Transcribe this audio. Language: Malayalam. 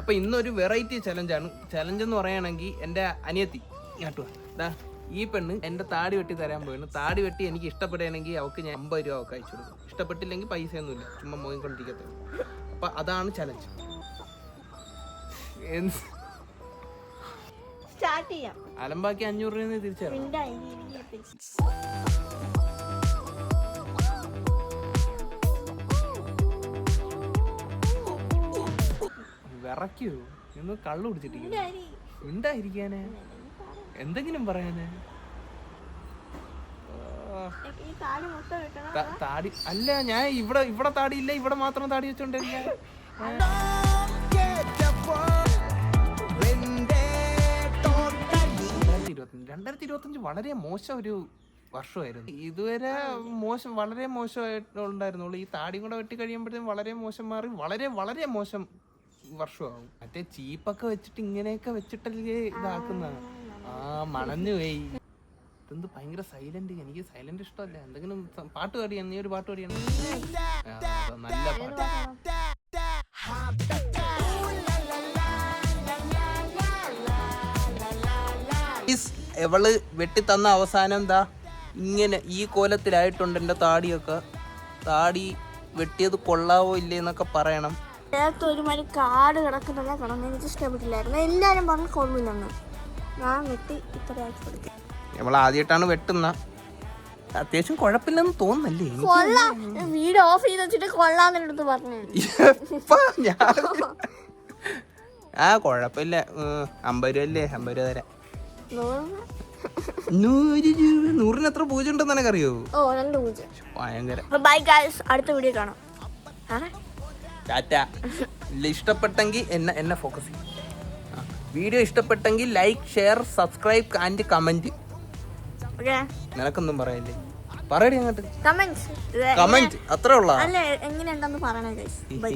അപ്പൊ ഇന്നൊരു വെറൈറ്റി ചലഞ്ചാണ്. ചലഞ്ച് എന്ന് പറയുകയാണെങ്കിൽ എൻ്റെ അനിയത്തി ഈ പെണ്ണ് എൻ്റെ താടി വെട്ടി തരാൻ പോയിരുന്നു. താടി വെട്ടി എനിക്ക് ഇഷ്ടപ്പെടുകയാണെങ്കിൽ അവൾക്ക് ഞാൻ 50 രൂപ അവൾക്ക് അയച്ചു കൊടുക്കും. ഇഷ്ടപ്പെട്ടില്ലെങ്കിൽ പൈസയൊന്നുമില്ല, ചുമ്മാ മോയിക്കൊണ്ടിരിക്കത്തേ. അപ്പൊ അതാണ് ചലഞ്ച്. അലമ്പാക്കി 500 രൂപ തിരിച്ചറിയാം. വിറയ്ക്കൂ എന്ന് കള്ളു കുടിച്ചിട്ടിരിക്കുന്നു. ഉണ്ടായിരിക്കാന് എന്തെങ്കിലും പറയാന്. താടി അല്ല, ഞാൻ ഇവിടെ താടിയില്ല, ഇവിടെ മാത്രം താടി വെച്ചോണ്ടിരിക്കാൻ. 2025 വളരെ മോശം ഒരു വർഷമായിരുന്നു. ഇതുവരെ വളരെ മോശമായിട്ടുണ്ടായിരുന്നുള്ളൂ. ഈ താടി കൂടെ വെട്ടി കഴിയുമ്പോഴത്തേക്കും വളരെ മോശം മാറി വളരെ വളരെ മോശം വർഷമാകും. മറ്റേ ചീപ്പൊക്കെ വെച്ചിട്ട് ഇങ്ങനെയൊക്കെ വെച്ചിട്ടല്ലേ ഇതാക്കുന്ന. മണഞ്ഞു പോയി. ഇതെന്ത് ഭയങ്കര സൈലന്റ്. എനിക്ക് സൈലന്റ് ഇഷ്ടമല്ല. എന്തെങ്കിലും പാട്ട് പാടിയാണ്. നീ ഒരു പാട്ട് പാടിയാണ്. നല്ല പാട്ട്. എവള് വെട്ടി തന്ന അവസാനം എന്താ ഇങ്ങനെ ഈ കോലത്തിലായിട്ടുണ്ട്. എൻ്റെ താടിയൊക്കെ. താടി വെട്ടിയത് കൊള്ളാവോ ഇല്ലേ എന്നൊക്കെ പറയണം. ഒരുമാതിരി കാട് കിടക്കുന്നതാ കാണാൻ എനിക്ക് ഇഷ്ടപ്പെട്ടില്ലായിരുന്നു. എല്ലാരും പറഞ്ഞു കൊള്ളില്ലെന്ന്. ഞാൻ വെട്ടി ഇത്ര കൊടുക്കും. നമ്മൾ ആദ്യമായിട്ടാണ് വെട്ടുന്ന. അത്യാവശ്യം കുഴപ്പമില്ലെന്ന് തോന്നുന്നല്ലേ? വീഡിയോ ഓഫ് ചെയ്ത് വെച്ചിട്ട് കൊള്ളാന്നെടുത്ത് പറഞ്ഞു. കുഴപ്പമില്ല. 50 രൂപ അല്ലേ? 50 രൂപ തരാം. 100 രൂപ. 100-ന് എത്ര പൂജ ഉണ്ടെന്ന് നിനക്കറിയോ? 2 പൂജ. ഭയങ്കര. ബൈ ഗൈസ്, അടുത്ത വീഡിയോ കാണാം. ഇഷ്ടപ്പെട്ടെങ്കിൽ എന്നെ ഫോക്കസ് ചെയ്യും. വീഡിയോ ഇഷ്ടപ്പെട്ടെങ്കിൽ like, share, subscribe and comment. നിനക്കൊന്നും പറയല്ലേ? പറയടി അങ്ങോട്ട്. കമന്റ് അത്രേ ഉള്ള. എങ്ങനെയുണ്ടെന്ന് പറയണേ ഗൈസ്. ബൈ.